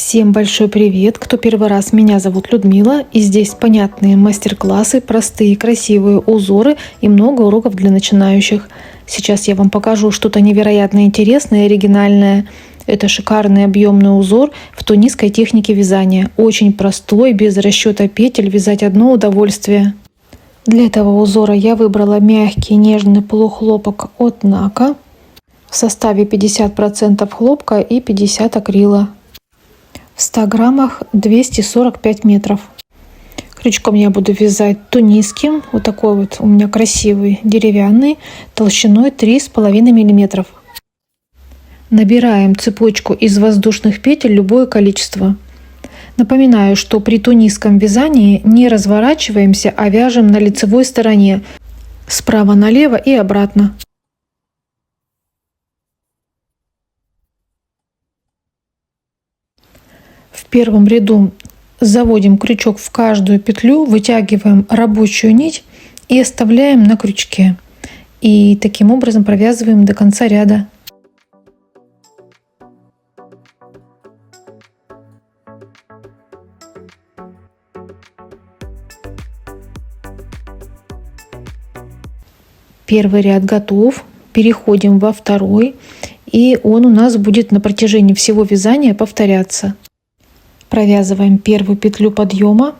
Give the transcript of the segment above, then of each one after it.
Всем большой привет! Кто первый раз, меня зовут Людмила, и здесь понятные мастер-классы, простые красивые узоры и много уроков для начинающих. Сейчас я вам покажу что-то невероятно интересное и оригинальное. Это шикарный объемный узор в тунисской технике вязания. Очень простой, без расчета петель, вязать одно удовольствие. Для этого узора я выбрала мягкий нежный полухлопок от Нака в составе 50% хлопка и 50% акрила. В 100 граммах 245 метров. Крючком я буду вязать тунисским. Вот такой вот у меня красивый деревянный, толщиной 3,5 мм. Набираем цепочку из воздушных петель любое количество. Напоминаю, что при тунисском вязании не разворачиваемся, а вяжем на лицевой стороне справа налево и обратно. В первом ряду заводим крючок в каждую петлю, вытягиваем рабочую нить и оставляем на крючке. И таким образом провязываем до конца ряда. Первый ряд готов. Переходим во второй. И он у нас будет на протяжении всего вязания повторяться. Провязываем первую петлю подъема,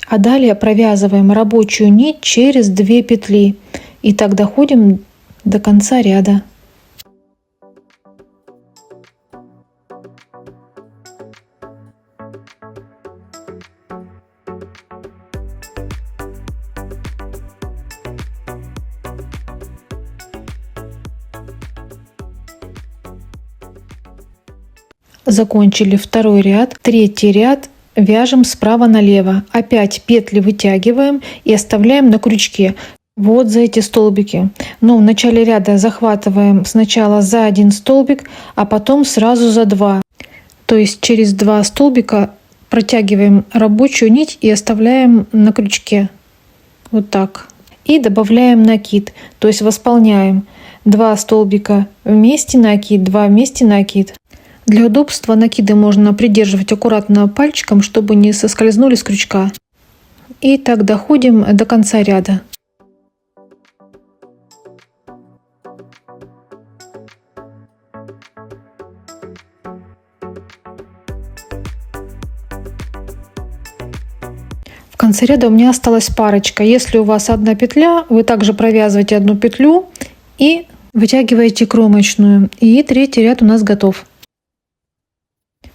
а далее провязываем рабочую нить через 2 петли. И так доходим до конца ряда. Закончили второй ряд. Третий ряд вяжем справа налево. Опять петли вытягиваем и оставляем на крючке. Вот за эти столбики. Но в начале ряда захватываем сначала за один столбик, а потом сразу за 2. То есть через 2 столбика протягиваем рабочую нить и оставляем на крючке. Вот так. И добавляем накид. То есть восполняем 2 столбика вместе накид, 2 вместе накид. Для удобства накиды можно придерживать аккуратно пальчиком, чтобы не соскользнули с крючка. И так доходим до конца ряда. В конце ряда у меня осталась парочка. Если у вас одна петля, вы также провязываете одну петлю и вытягиваете кромочную. И третий ряд у нас готов.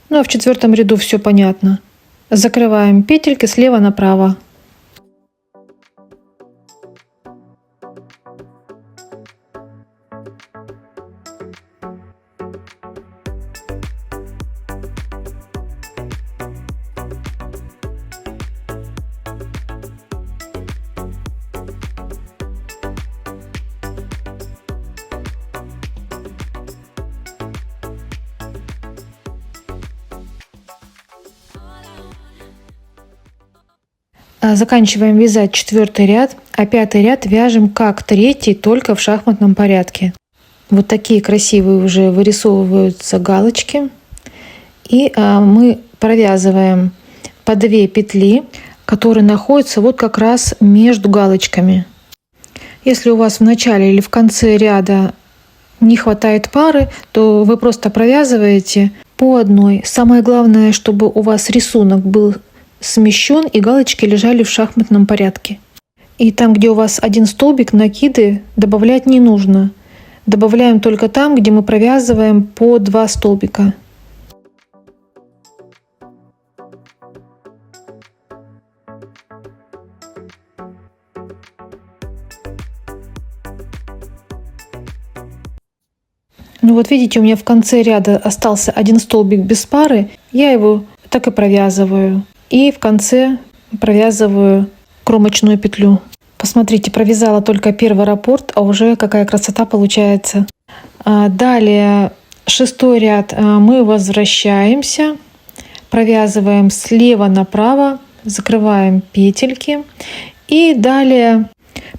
Ну а в четвертом ряду все понятно. Закрываем петельки слева направо. Заканчиваем вязать 4-й ряд, а 5-й ряд вяжем как 3-й, только в шахматном порядке. Вот такие красивые уже вырисовываются галочки. И мы провязываем по 2 петли, которые находятся вот как раз между галочками. Если у вас в начале или в конце ряда не хватает пары, то вы просто провязываете по одной. Самое главное, чтобы у вас рисунок был смещен и галочки лежали в шахматном порядке. И там, где у вас один столбик, накиды добавлять не нужно. Добавляем только там, где мы провязываем по 2 столбика. Ну вот видите, у меня в конце ряда остался один столбик без пары. Я его так и провязываю. И в конце провязываю кромочную петлю. Посмотрите, провязала только первый раппорт, а уже какая красота получается. Далее 6-й ряд мы возвращаемся, провязываем слева направо, закрываем петельки и далее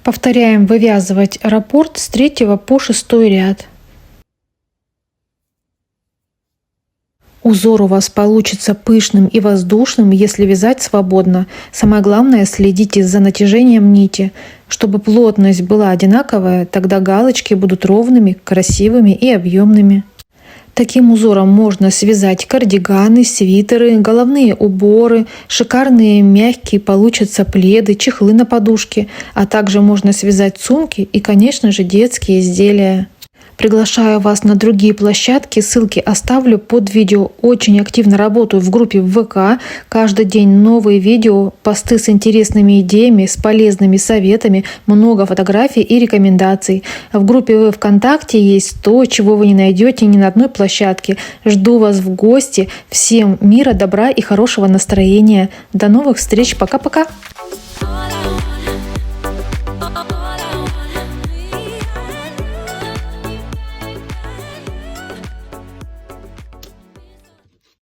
повторяем вывязывать раппорт с 3 по 6 ряд. Узор у вас получится пышным и воздушным, если вязать свободно. Самое главное, следите за натяжением нити. Чтобы плотность была одинаковая, тогда галочки будут ровными, красивыми и объемными. Таким узором можно связать кардиганы, свитеры, головные уборы, шикарные мягкие получатся пледы, чехлы на подушке, а также можно связать сумки и, конечно же, детские изделия. Приглашаю вас на другие площадки, ссылки оставлю под видео. Очень активно работаю в группе в ВК. Каждый день новые видео, посты с интересными идеями, с полезными советами, много фотографий и рекомендаций. В группе ВКонтакте есть то, чего вы не найдете ни на одной площадке. Жду вас в гости. Всем мира, добра и хорошего настроения. До новых встреч. Пока-пока.